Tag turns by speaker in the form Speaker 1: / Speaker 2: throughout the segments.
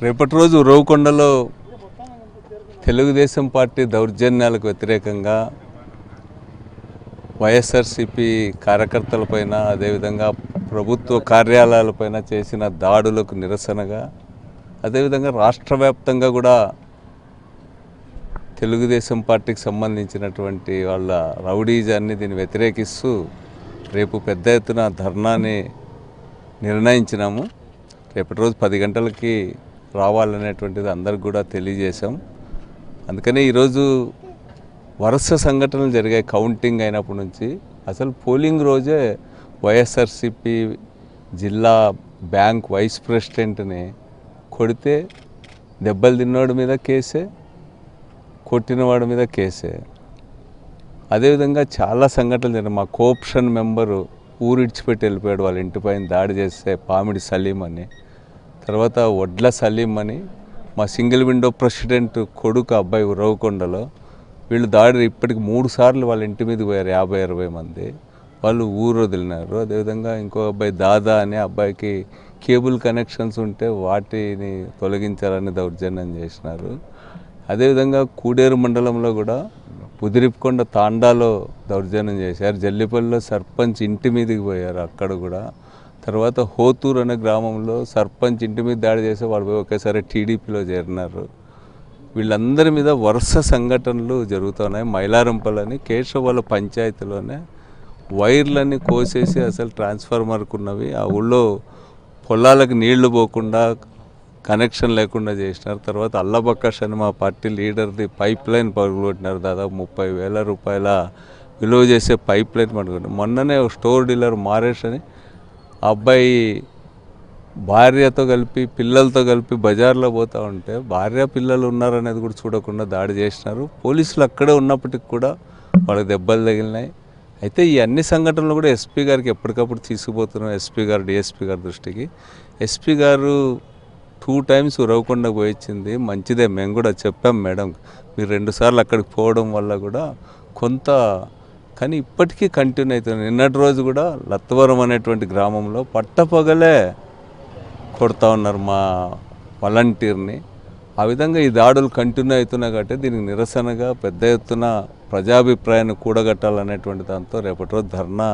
Speaker 1: రేపటి రోజు ఉరవకొండలో తెలుగుదేశం పార్టీ దౌర్జన్యాలకు వ్యతిరేకంగా వైఎస్ఆర్సీపీ కార్యకర్తలపైన అదేవిధంగా ప్రభుత్వ కార్యాలయాలపైన చేసిన దాడులకు నిరసనగా అదేవిధంగా రాష్ట్ర వ్యాప్తంగా కూడా తెలుగుదేశం పార్టీకి సంబంధించినటువంటి వాళ్ళ రౌడీజాన్ని దీన్ని వ్యతిరేకిస్తూ రేపు పెద్ద ఎత్తున ధర్నాని నిర్ణయించినాము. రేపటి రోజు 10 గంటలకి రావాలనేటువంటిది అందరికి కూడా తెలియజేశాం. అందుకనే ఈరోజు వరుస సంఘటనలు జరిగాయి. కౌంటింగ్ అయినప్పటి నుంచి అసలు పోలింగ్ రోజే వైఎస్ఆర్సీపీ జిల్లా బ్యాంక్ వైస్ ప్రెసిడెంట్ని కొడితే దెబ్బలు తిన్నవాడి మీద కేసే, కొట్టినవాడి మీద కేసే. అదేవిధంగా చాలా సంఘటనలు జరిగాయి. మా కోఆప్షన్ మెంబరు ఊరిడిచిపెట్టి వెళ్ళిపోయాడు. వాళ్ళ ఇంటిపైన దాడి చేస్తే పామిడి సలీం అని, తర్వాత వడ్ల సలీం అని, మా సింగిల్ విండో ప్రెసిడెంట్ కొడుకు అబ్బాయి ఉరవకొండలో వీళ్ళు దాడి ఇప్పటికి 3 సార్లు వాళ్ళ ఇంటి మీద పోయారు. 50-60 మంది వాళ్ళు ఊరు వదిలినారు. అదేవిధంగా ఇంకో అబ్బాయి దాదా అనే అబ్బాయికి కేబుల్ కనెక్షన్స్ ఉంటే వాటిని తొలగించాలని దౌర్జన్యం చేసినారు. అదేవిధంగా కూడేరు మండలంలో కూడా పుదిరిపుకొండ తాండాలో దౌర్జన్యం చేశారు. జల్లిపల్లిలో సర్పంచ్ ఇంటి మీదకి పోయారు, అక్కడ కూడా. తర్వాత హోతూరు అనే గ్రామంలో సర్పంచ్ ఇంటి మీద దాడి చేస్తే వాళ్ళు పోయి ఒకేసారి టీడీపీలో చేరినారు. వీళ్ళందరి మీద వరుస సంఘటనలు జరుగుతున్నాయి. మైలారంపల్లని కేశవాళ్ళ పంచాయతీలోనే వైర్లన్నీ కోసేసి అసలు ట్రాన్స్ఫార్మర్కున్నవి ఆ ఊళ్ళో పొలాలకు నీళ్లు పోకుండా కనెక్షన్ లేకుండా చేసినారు. తర్వాత అల్లబక్కాష్ అని మా పార్టీ లీడర్ది పైప్ లైన్ పరుగుకొట్టినారు. దాదాపు 30,000 రూపాయల విలువ చేసే పైప్ లైన్ పడుకుంటారు. మొన్ననే స్టోర్ డీలర్ మారేష్ అని అబ్బాయి భార్యతో కలిపి పిల్లలతో కలిపి బజార్లో పోతూ ఉంటే భార్య పిల్లలు ఉన్నారనేది కూడా చూడకుండా దాడి చేసినారు. పోలీసులు అక్కడే ఉన్నప్పటికి కూడా వాళ్ళకి దెబ్బలు తగిలినాయి. అయితే ఈ అన్ని సంఘటనలు కూడా ఎస్పీ గారికి ఎప్పటికప్పుడు తీసుకుపోతున్నాం. ఎస్పీ గారు డిఎస్పీ గారి దృష్టికి. ఎస్పీ గారు 2 టైమ్స్ ఉరవకొండకు పోయించింది మంచిదే. మేము కూడా చెప్పాం, మేడం మీరు 2 సార్లు అక్కడికి పోవడం వల్ల కూడా కొంత, కానీ ఇప్పటికీ కంటిన్యూ అవుతుంది. నిన్నటి రోజు కూడా లత్తవరం అనేటువంటి గ్రామంలో పట్టపగలే కొడతా ఉన్నారు మా వాలంటీర్ని. ఆ విధంగా ఈ దాడులు కంటిన్యూ అవుతున్నాయి కాబట్టి దీనికి నిరసనగా పెద్ద ఎత్తున ప్రజాభిప్రాయాన్ని కూడగట్టాలనేటువంటి దాంతో రేపటి రోజు ధర్నా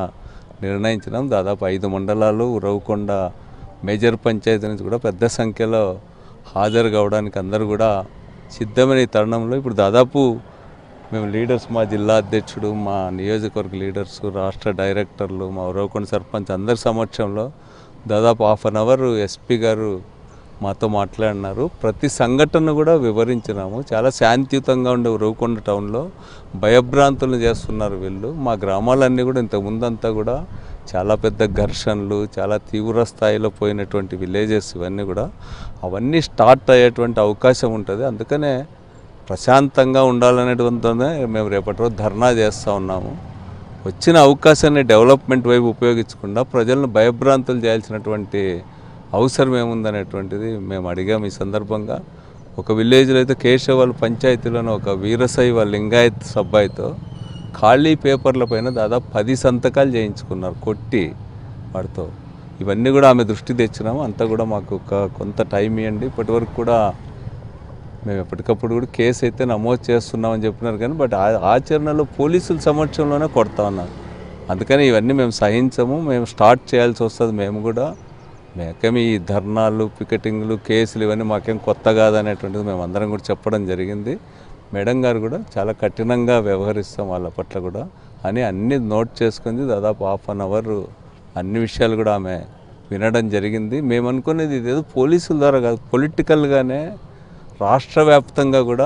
Speaker 1: నిర్ణయించినాం. దాదాపు 5 మండలాలు ఉరవకొండ మేజర్ పంచాయతీ నుంచి కూడా పెద్ద సంఖ్యలో హాజరు కావడానికి అందరూ కూడా సిద్ధమైన ఈ తరుణంలో ఇప్పుడు దాదాపు మేము లీడర్స్, మా జిల్లా అధ్యక్షుడు, మా నియోజకవర్గ లీడర్స్, రాష్ట్ర డైరెక్టర్లు, మా ఉరవకొండ సర్పంచ్ అందరి సమక్షంలో దాదాపు 1/2 అవర్ ఎస్పీ గారు మాతో మాట్లాడినారు. ప్రతి సంఘటన కూడా వివరించినాము. చాలా శాంతియుతంగా ఉండే ఉరవకొండ టౌన్లో భయభ్రాంతులు చేస్తున్నారు వీళ్ళు. మా గ్రామాలన్నీ కూడా ఇంతకుముందంతా కూడా చాలా పెద్ద ఘర్షణలు, చాలా తీవ్ర స్థాయిలో పోయినటువంటి విలేజెస్ ఇవన్నీ కూడా అవన్నీ స్టార్ట్ అయ్యేటువంటి అవకాశం ఉంటుంది. అందుకనే ప్రశాంతంగా ఉండాలనేటువంటినే మేము రేపటి రోజు ధర్నా చేస్తూ ఉన్నాము. వచ్చిన అవకాశాన్ని డెవలప్మెంట్ వైపు ఉపయోగించకుండా ప్రజలను భయభ్రాంతులు చేయాల్సినటువంటి అవసరం ఏముందనేటువంటిది మేము అడిగాము. ఈ సందర్భంగా ఒక విలేజ్లో అయితే కేశవాళ్ళ పంచాయతీలోని ఒక వీరశైవ లింగాయత్ సబ్బాయితో ఖాళీ పేపర్ల పైన దాదాపు 10 సంతకాలు చేయించుకున్నారు కొట్టి వాడితో. ఇవన్నీ కూడా ఆమె దృష్టి తెచ్చినాము. అంతా కూడా మాకు కొంత టైం ఇవ్వండి. ఇప్పటివరకు కూడా మేము ఎప్పటికప్పుడు కూడా కేసు అయితే నమోదు చేస్తున్నామని చెప్పినారు, కానీ బట్ ఆచరణలో పోలీసుల సమక్షంలోనే కొడతా ఉన్నారు. అందుకని ఇవన్నీ మేము సహించము. మేము స్టార్ట్ చేయాల్సి వస్తుంది. మేము కూడా మేకేమి ఈ ధర్నాలు, పికెటింగ్లు, కేసులు ఇవన్నీ మాకేం కొత్త కాదనేటువంటిది మేము అందరం కూడా చెప్పడం జరిగింది. మేడం గారు కూడా చాలా కఠినంగా వ్యవహరిస్తాం వాళ్ళ పట్ల కూడా అని అన్నీ నోట్ చేసుకుంది. దాదాపు 1/2 అవర్ అన్ని విషయాలు కూడా ఆమె వినడం జరిగింది. మేము అనుకునేది ఇదేదో పోలీసుల ద్వారా కాదు, పొలిటికల్గానే రాష్ట్ర వ్యాప్తంగా కూడా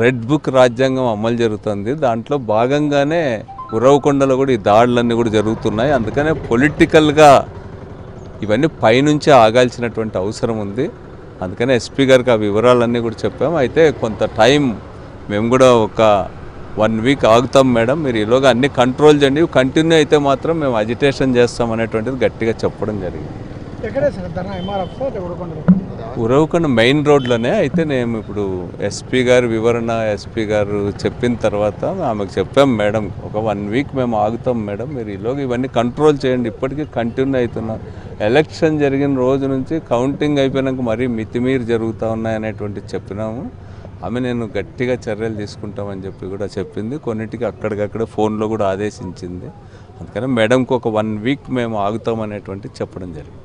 Speaker 1: రెడ్ బుక్ రాజ్యాంగం అమలు జరుగుతుంది. దాంట్లో భాగంగానే ఉరవకొండలో కూడా ఈ దాడులన్నీ కూడా జరుగుతున్నాయి. అందుకనే పొలిటికల్గా ఇవన్నీ పైనుంచే ఆగాల్సినటువంటి అవసరం ఉంది. అందుకనే ఎస్పీ గారికి ఆ వివరాలన్నీ కూడా చెప్పాము. అయితే కొంత టైం మేము కూడా ఒక 1 వీక్ ఆగుతాం మేడం, మీరు ఈలోగా అన్ని కంట్రోల్ చేయండి, కంటిన్యూ అయితే మాత్రం మేము అజిటేషన్ చేస్తాం అనేటువంటిది గట్టిగా చెప్పడం జరిగింది. ఉరవకొండ మెయిన్ రోడ్లోనే అయితే నేను ఇప్పుడు ఎస్పీ గారు వివరణ ఎస్పీ గారు చెప్పిన తర్వాత ఆమెకు చెప్పాం మేడం ఒక 1 వీక్ మేము ఆగుతాం మేడం మీరు ఈలోగా ఇవన్నీ కంట్రోల్ చేయండి ఇప్పటికీ కంటిన్యూ అవుతున్నా ఎలక్షన్ జరిగిన రోజు నుంచి కౌంటింగ్ అయిపోయినాక మరీ మితిమీరి జరుగుతూ ఉన్నాయనేటువంటి చెప్పినాము ఆమె నేను గట్టిగా చర్యలు తీసుకుంటామని చెప్పి కూడా చెప్పింది కొన్నిటికి అక్కడికక్కడ ఫోన్లో కూడా ఆదేశించింది అందుకని మేడంకి ఒక 1 వీక్ మేము ఆగుతామనేటువంటి చెప్పడం జరిగింది